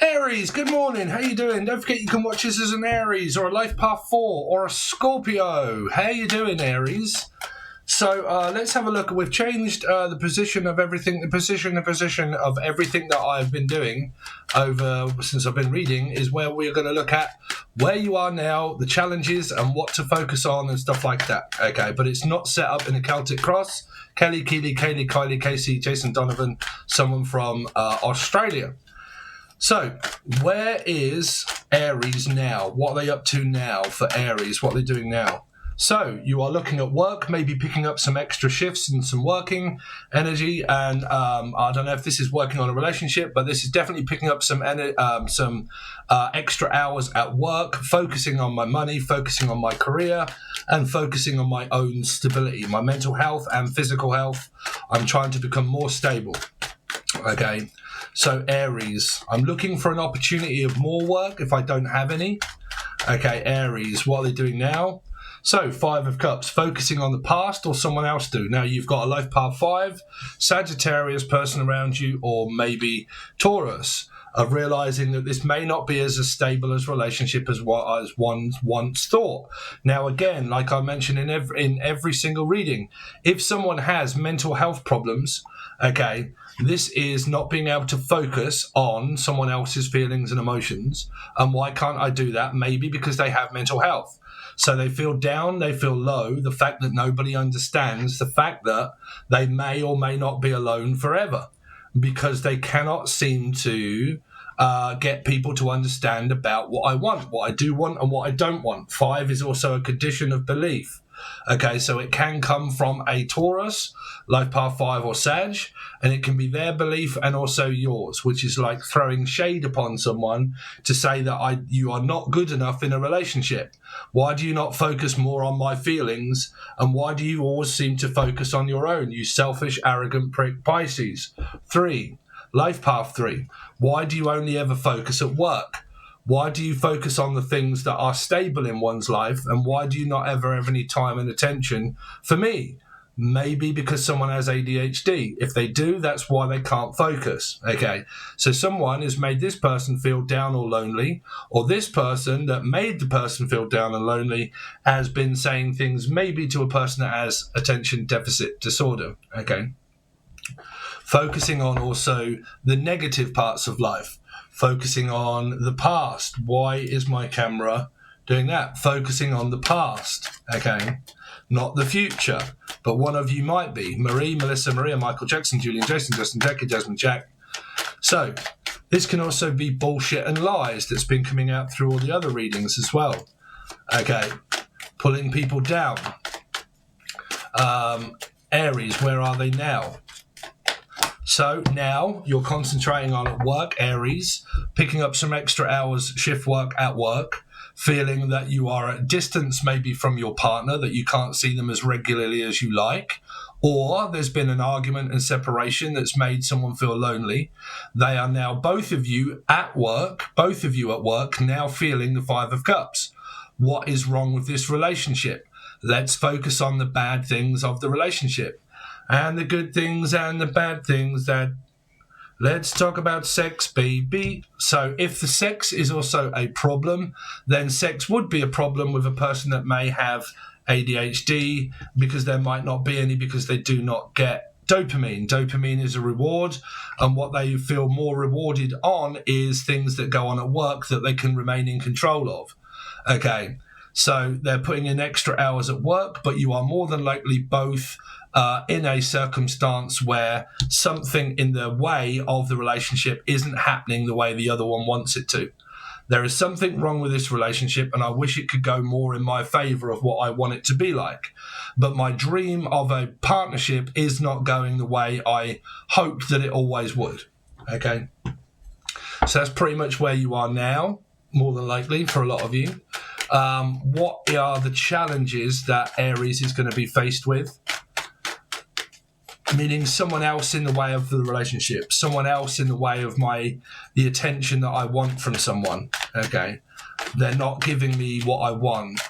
Aries, good morning. How you doing? Don't forget you can watch this as an Aries or a Life Path 4 or a Scorpio. How you doing, Aries? So let's have a look. We've changed the position of everything. The position of everything that I've been doing since I've been reading is where we're going to look at where you are now, the challenges, and what to focus on and stuff like that. Okay, but it's not set up in a Celtic cross. Kelly, Keely, Kaylee, Kylie, Casey, Jason, Donovan, someone from Australia. So, where is Aries now? What are they up to now for Aries? What are they doing now? So, you are looking at work, maybe picking up some extra shifts and some working energy. And I don't know if this is working on a relationship, but this is definitely picking up some extra hours at work, focusing on my money, focusing on my career, and focusing on my own stability, my mental health and physical health. I'm trying to become more stable. Okay. So Aries, I'm looking for an opportunity of more work if I don't have any. Okay, Aries, what are they doing now? So, 5 of Cups, focusing on the past or someone else do. Now, you've got a Life Path 5, Sagittarius person around you, or maybe Taurus, of realizing that this may not be as stable as relationship as one once thought. Now, again, like I mentioned in every single reading, if someone has mental health problems, okay, this is not being able to focus on someone else's feelings and emotions. And why can't I do that? Maybe because they have mental health. So they feel down, they feel low, the fact that nobody understands, the fact that they may or may not be alone forever because they cannot seem to get people to understand about what I want, what I do want and what I don't want. 5 is also a condition of belief. Okay, so it can come from a Taurus, Life Path 5 or Sag, and it can be their belief and also yours, which is like throwing shade upon someone to say that you are not good enough in a relationship. Why do you not focus more on my feelings? And why do you always seem to focus on your own, you selfish, arrogant prick Pisces? 3, Life Path 3, why do you only ever focus at work? Why do you focus on the things that are stable in one's life? And why do you not ever have any time and attention for me? Maybe because someone has ADHD. If they do, that's why they can't focus. Okay, so someone has made this person feel down or lonely, or this person that made the person feel down and lonely has been saying things maybe to a person that has attention deficit disorder. Okay, focusing on also the negative parts of life. Focusing on the past. Why is my camera doing that? Focusing on the past, okay? Not the future, but one of you might be. Marie, Melissa, Maria, Michael, Jackson, Julian, Jason, Justin, Jackie, Jasmine, Jack. So, this can also be bullshit and lies that's been coming out through all the other readings as well. Okay, pulling people down. Aries, where are they now? So now you're concentrating on at work, Aries, picking up some extra hours shift work at work, feeling that you are at distance maybe from your partner, that you can't see them as regularly as you like, or there's been an argument and separation that's made someone feel lonely. They are now both of you at work, now feeling the 5 of Cups. What is wrong with this relationship? Let's focus on the bad things of the relationship. And the good things and the bad things let's talk about sex, baby. So if the sex is also a problem, then sex would be a problem with a person that may have ADHD because there might not be any because they do not get dopamine. Dopamine is a reward, and what they feel more rewarded on is things that go on at work that they can remain in control of. Okay, so they're putting in extra hours at work, but you are more than likely both in a circumstance where something in the way of the relationship isn't happening the way the other one wants it to. There is something wrong with this relationship, and I wish it could go more in my favor of what I want it to be like. But my dream of a partnership is not going the way I hoped that it always would. Okay? So that's pretty much where you are now, more than likely, for a lot of you. What are the challenges that Aries is going to be faced with? Meaning someone else in the way of the relationship, someone else in the way of the attention that I want from someone. Okay, they're not giving me what I want.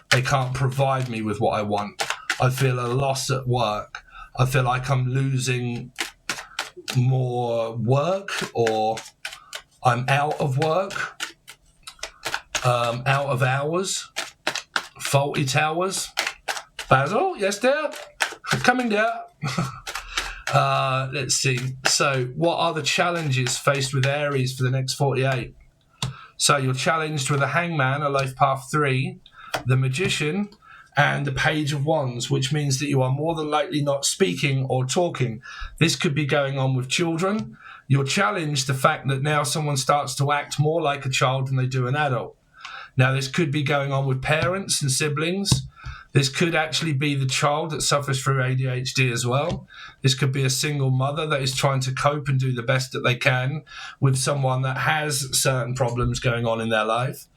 They can't provide me with what I want. I feel a loss at work. I feel like I'm losing more work or I'm out of work, out of hours, faulty towers. Basil, yes dear, coming dear. Let's see. So what are the challenges faced with Aries for the next 48? So you're challenged with a Hangman, a life path 3, the Magician, and the Page of Wands, which means that you are more than likely not speaking or talking. This could be going on with children. You're challenged the fact that now someone starts to act more like a child than they do an adult. Now, this could be going on with parents and siblings. This could actually be the child that suffers through ADHD as well. This could be a single mother that is trying to cope and do the best that they can with someone that has certain problems going on in their life.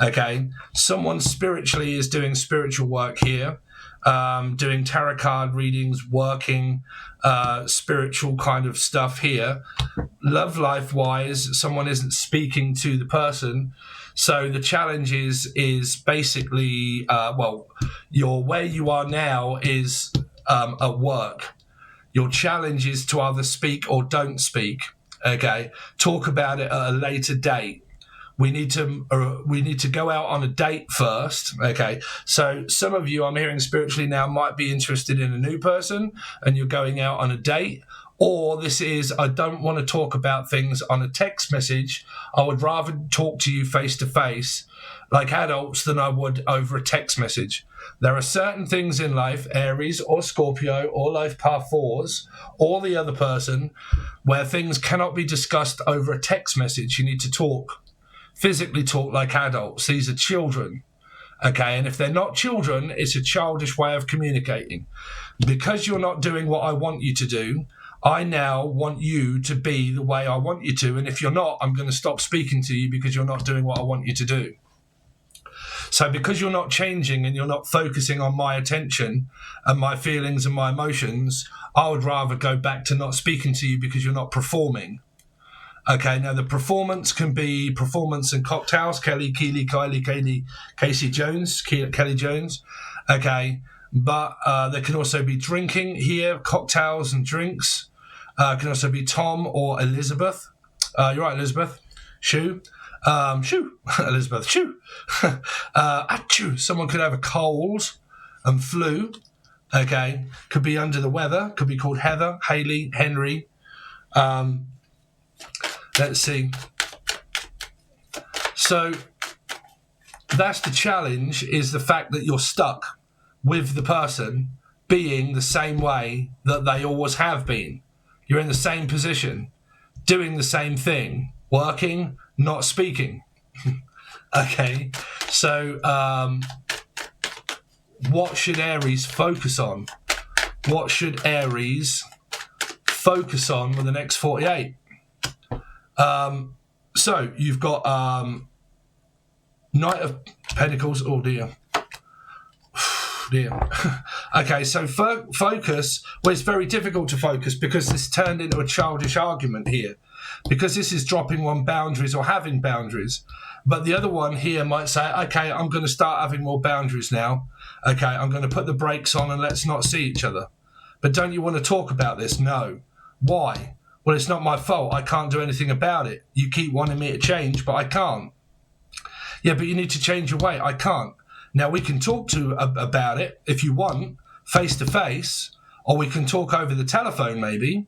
Okay, someone spiritually is doing spiritual work here, doing tarot card readings, working spiritual kind of stuff here. Love life wise, someone isn't speaking to the person. So the challenge is basically, where you are now is at work. Your challenge is to either speak or don't speak. Okay, talk about it at a later date. We need to go out on a date first. Okay, so some of you I'm hearing spiritually now might be interested in a new person, and you're going out on a date. Or this is, I don't want to talk about things on a text message. I would rather talk to you face to face like adults than I would over a text message. There are certain things in life, Aries or Scorpio or life path 4s or the other person, where things cannot be discussed over a text message. You need to talk, physically talk like adults. These are children. Okay, and if they're not children, it's a childish way of communicating. Because you're not doing what I want you to do, I now want you to be the way I want you to. And if you're not, I'm going to stop speaking to you because you're not doing what I want you to do. So because you're not changing and you're not focusing on my attention and my feelings and my emotions, I would rather go back to not speaking to you because you're not performing. Okay, now the performance can be performance and cocktails. Kelly, Casey Jones, Kelly Jones. Okay, but there can also be drinking here, cocktails and drinks. Can also be Tom or Elizabeth. You're right, Elizabeth. Shoo. Elizabeth. Shoo. Achoo. Someone could have a cold and flu. Okay. Could be under the weather. Could be called Heather, Haley, Henry. Let's see. So that's the challenge, is the fact that you're stuck with the person being the same way that they always have been. You're in the same position, doing the same thing, working, not speaking. Okay, so what should Aries focus on? What should Aries focus on for the next 48? So you've got Knight of Pentacles. Oh dear. Okay, so focus. Well, it's very difficult to focus because this turned into a childish argument here, because this is dropping on boundaries or having boundaries. But the other one here might say, okay, I'm going to start having more boundaries now. Okay, I'm going to put the brakes on and let's not see each other. But don't you want to talk about this? No. Why? Well, it's not my fault. I can't do anything about it. You keep wanting me to change, but I can't. Yeah, but you need to change your way. I can't. Now, we can talk about it if you want, face to face, or we can talk over the telephone maybe,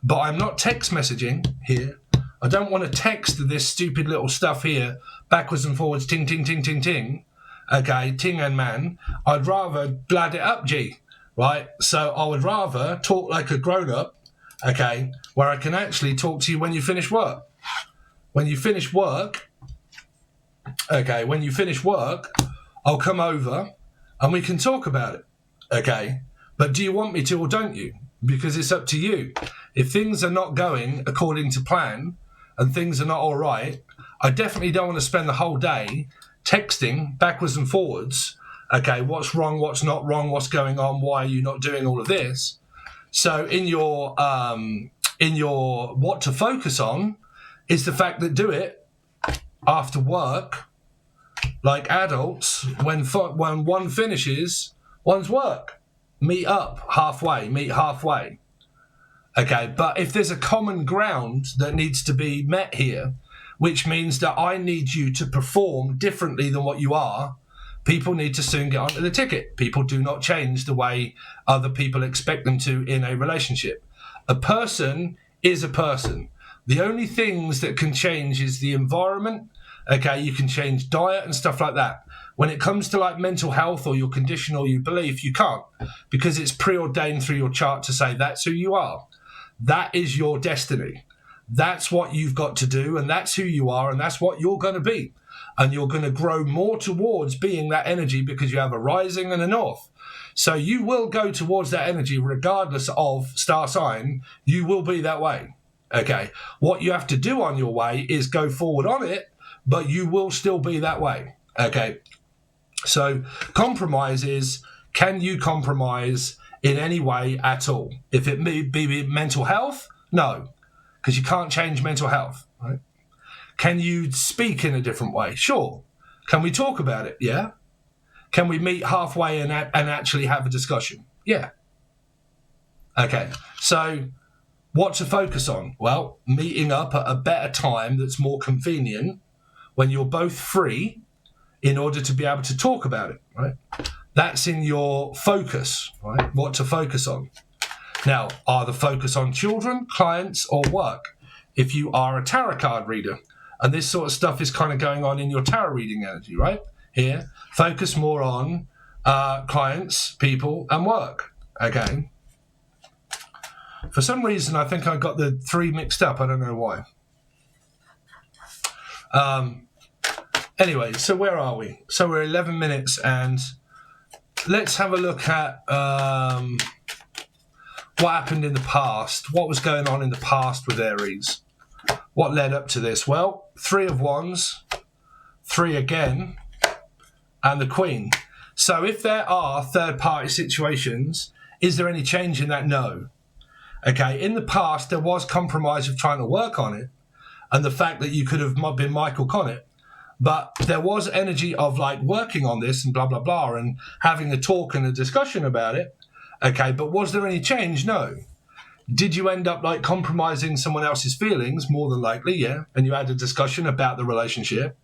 but I'm not text messaging here. I don't want to text this stupid little stuff here, backwards and forwards, ting, ting, ting, ting, ting. Okay, ting and man. I'd rather blad it up, G, right? So I would rather talk like a grown-up, okay, where I can actually talk to you when you finish work. When you finish work, okay, when you finish work, I'll come over and we can talk about it, okay? But do you want me to or don't you? Because it's up to you. If things are not going according to plan and things are not all right, I definitely don't want to spend the whole day texting backwards and forwards, okay, what's wrong, what's not wrong, what's going on, why are you not doing all of this? So in your what to focus on is the fact that do it after work, like adults, when one finishes one's work. Meet up halfway, meet halfway. Okay, but if there's a common ground that needs to be met here, which means that I need you to perform differently than what you are. People need to soon get onto the ticket. People do not change the way other people expect them to in a relationship. A person is a person. The only things that can change is the environment. Okay, you can change diet and stuff like that. When it comes to like mental health or your condition or your belief, you can't, because it's preordained through your chart to say that's who you are. That is your destiny. That's what you've got to do, and that's who you are, and that's what you're going to be. And you're going to grow more towards being that energy because you have a rising and a north. So you will go towards that energy regardless of star sign. You will be that way. Okay. What you have to do on your way is go forward on it, but you will still be that way. Okay. So compromise is, can you compromise in any way at all? If it may be mental health, no, because you can't change mental health, right? Can you speak in a different way? Sure. Can we talk about it? Yeah. Can we meet halfway and actually have a discussion? Yeah. Okay. So what to focus on? Well, meeting up at a better time that's more convenient when you're both free in order to be able to talk about it, right? That's in your focus, right? What to focus on. Now, are the focus on children, clients, or work? If you are a tarot card reader, and this sort of stuff is kind of going on in your tarot reading energy, right? Here, focus more on clients, people, and work, okay? For some reason, I think I got the three mixed up. I don't know why. Anyway, so where are we? So we're 11 minutes, and let's have a look at what happened in the past. What was going on in the past with Aries? What led up to this? Well, 3 of Wands, 3 again, and the Queen. So if there are third-party situations, is there any change in that? No. Okay, in the past, there was compromise of trying to work on it, and the fact that you could have been Michael Connett, but there was energy of like working on this and blah, blah, blah, and having a talk and a discussion about it. Okay, but was there any change? No. Did you end up like compromising someone else's feelings? More than likely, yeah. And you had a discussion about the relationship.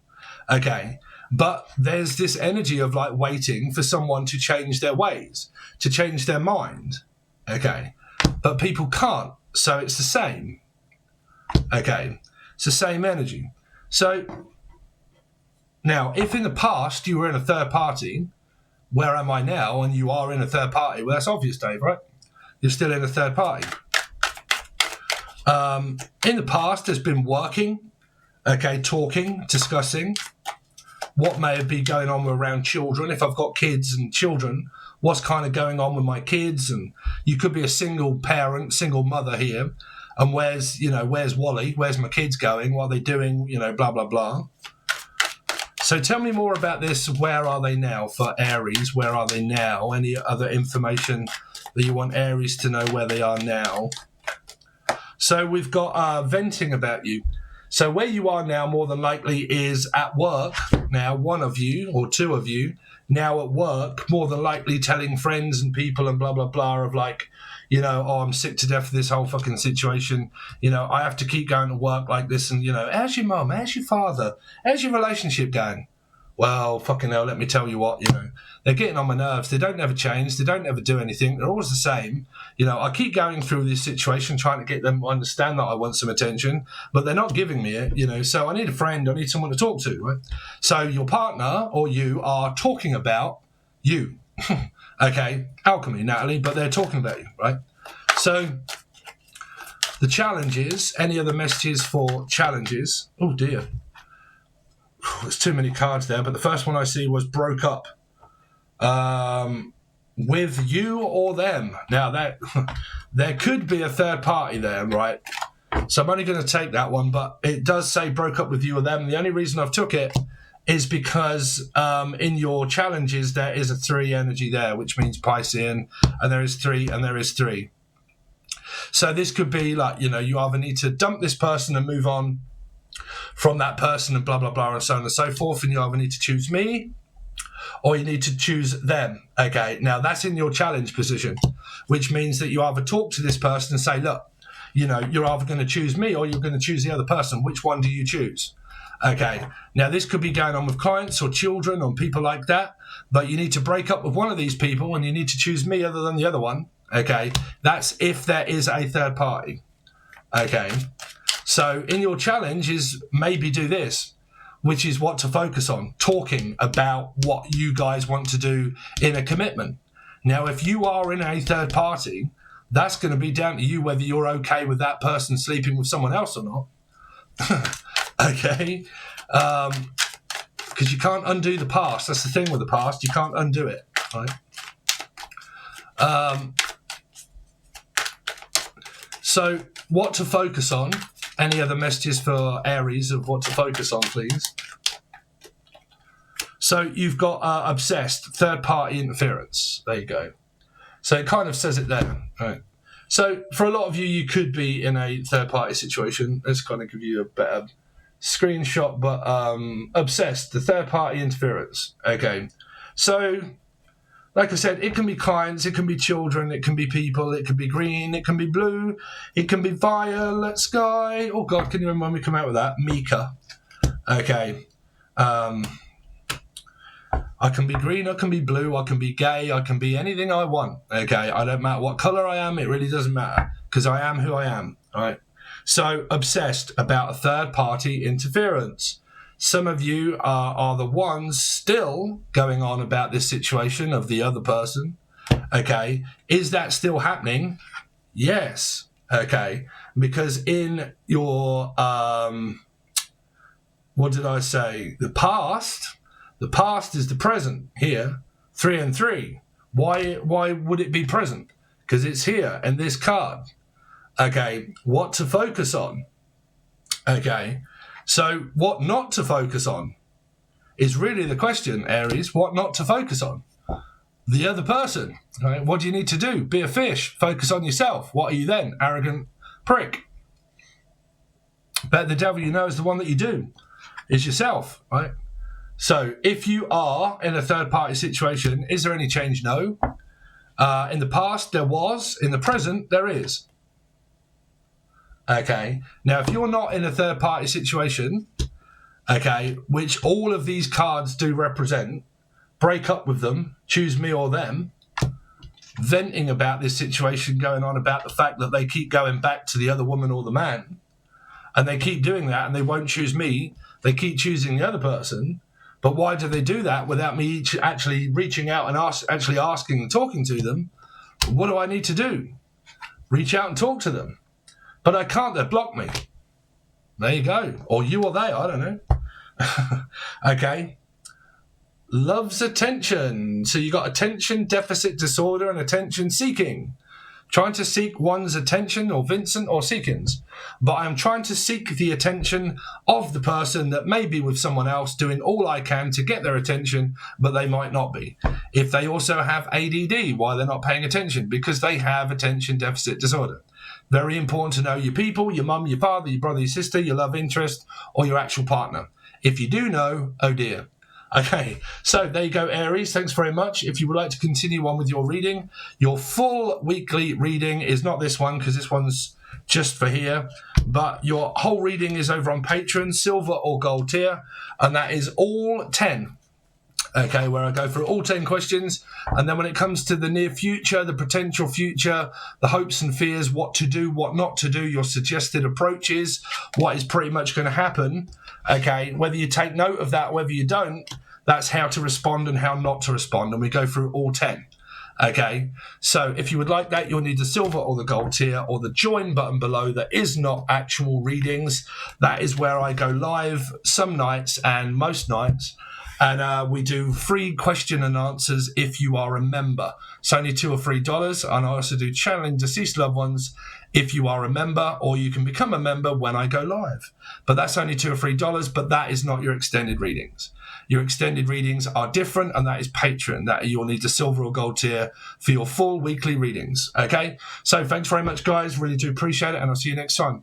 Okay. But there's this energy of like waiting for someone to change their ways, to change their mind. Okay. But people can't. So it's the same. Okay. It's the same energy. So now, if in the past you were in a third party, where am I now? And you are in a third party. Well, that's obvious, Dave, right? You're still in a third party. In the past, there's been working, okay, talking, discussing what may be going on around children. If I've got kids and children, what's kind of going on with my kids? And you could be a single parent, single mother here. And where's Wally? Where's my kids going? What are they doing? Blah, blah, blah. So tell me more about this. Where are they now for Aries? Where are they now? Any other information that you want Aries to know where they are now? So we've got venting about you. So where you are now more than likely is at work. Now, one of you or two of you now at work, more than likely telling friends and people and blah, blah, blah of like, oh, I'm sick to death of this whole fucking situation. I have to keep going to work like this. And, how's your mum? How's your father? How's your relationship going? Well, fucking hell, let me tell you what, they're getting on my nerves. They don't ever change. They don't ever do anything. They're always the same. I keep going through this situation, trying to get them to understand that I want some attention, but they're not giving me it, so I need a friend. I need someone to talk to, right? So your partner or you are talking about you. Okay, alchemy, Natalie, but they're talking about you, right? So the challenges, any other messages for challenges? Oh, dear. There's too many cards there, but the first one I see was broke up. With you or them. Now, that there could be a third party there, right? So I'm only going to take that one, but it does say broke up with you or them. The only reason I've took it is because in your challenges, there is a 3 energy there, which means Piscean, and there is 3, and there is 3. So this could be like, you either need to dump this person and move on from that person and blah, blah, blah, and so on and so forth, and you either need to choose me or you need to choose them. Okay, now that's in your challenge position, which means that you either talk to this person and say, look, you're either going to choose me or you're going to choose the other person. Which one do you choose? Okay, now this could be going on with clients or children or people like that, but you need to break up with one of these people and you need to choose me other than the other one. Okay, that's if there is a third party. Okay, so in your challenge is maybe do this, which is what to focus on, talking about what you guys want to do in a commitment. Now, if you are in a third party, that's going to be down to you whether you're okay with that person sleeping with someone else or not. Okay, because you can't undo the past. That's the thing with the past. You can't undo it, right? So what to focus on? Any other messages for Aries of what to focus on, please? So you've got obsessed, third-party interference. There you go. So it kind of says it there, right? So for a lot of you, you could be in a third-party situation. Let's kind of give you a better screenshot, but obsessed, the third-party interference. Okay, so like I said, it can be clients, it can be children, it can be people, it can be green, it can be blue, it can be violet sky. Oh God, can you remember when we come out with that? Mika. Okay. I can be green, I can be blue, I can be gay, I can be anything I want. Okay, I don't matter what color I am, it really doesn't matter because I am who I am. All right. So obsessed about a third-party interference. Some of you are the ones still going on about this situation of the other person. Okay, is that still happening? Yes. Okay, because in your what did I say? The past is the present here. 3 and 3. Why would it be present? Because it's here in this card. Okay, what to focus on? Okay, so what not to focus on is really the question, Aries. What not to focus on? The other person. Right? What do you need to do? Be a fish. Focus on yourself. What are you then? Arrogant prick. But the devil you know is the one that you do. Is yourself, right? So if you are in a third-party situation, is there any change? No. In the past, there was. In the present, there is. Okay. Now, if you're not in a third-party situation, okay, which all of these cards do represent, break up with them, choose me or them, venting about this situation going on about the fact that they keep going back to the other woman or the man, and they keep doing that and they won't choose me, they keep choosing the other person. But why do they do that without me actually reaching out and actually asking and talking to them? What do I need to do? Reach out and talk to them. But I can't, they block me. There you go. Or you or they, I don't know. Okay. Loves attention. So you got attention deficit disorder and attention seeking. Trying to seek one's attention, or Vincent or Seekins. But I'm trying to seek the attention of the person that may be with someone else, doing all I can to get their attention, but they might not be. If they also have ADD, why they're not paying attention? Because they have attention deficit disorder. Very important to know your people, your mum, your father, your brother, your sister, your love interest, or your actual partner. If you do know, oh dear. Okay, so there you go, Aries. Thanks very much. If you would like to continue on with your reading, your full weekly reading is not this one because this one's just for here, but your whole reading is over on Patreon, silver or gold tier, and that is all 10. Okay, where I go through all 10 questions, and then when it comes to the near future, the potential future, the hopes and fears, what to do, what not to do, your suggested approaches, what is pretty much going to happen, okay, whether you take note of that, whether you don't, that's how to respond and how not to respond, and we go through all 10. Okay, so if you would like that, you'll need the silver or the gold tier or the join button below. That is not actual readings. That is where I go live some nights and most nights. And we do free question and answers if you are a member. It's only $2 or $3. And I also do channeling deceased loved ones if you are a member, or you can become a member when I go live. But that's only $2 or $3, but that is not your extended readings. Your extended readings are different, and that is Patreon. That you'll need the silver or gold tier for your full weekly readings. Okay? So thanks very much, guys. Really do appreciate it, and I'll see you next time.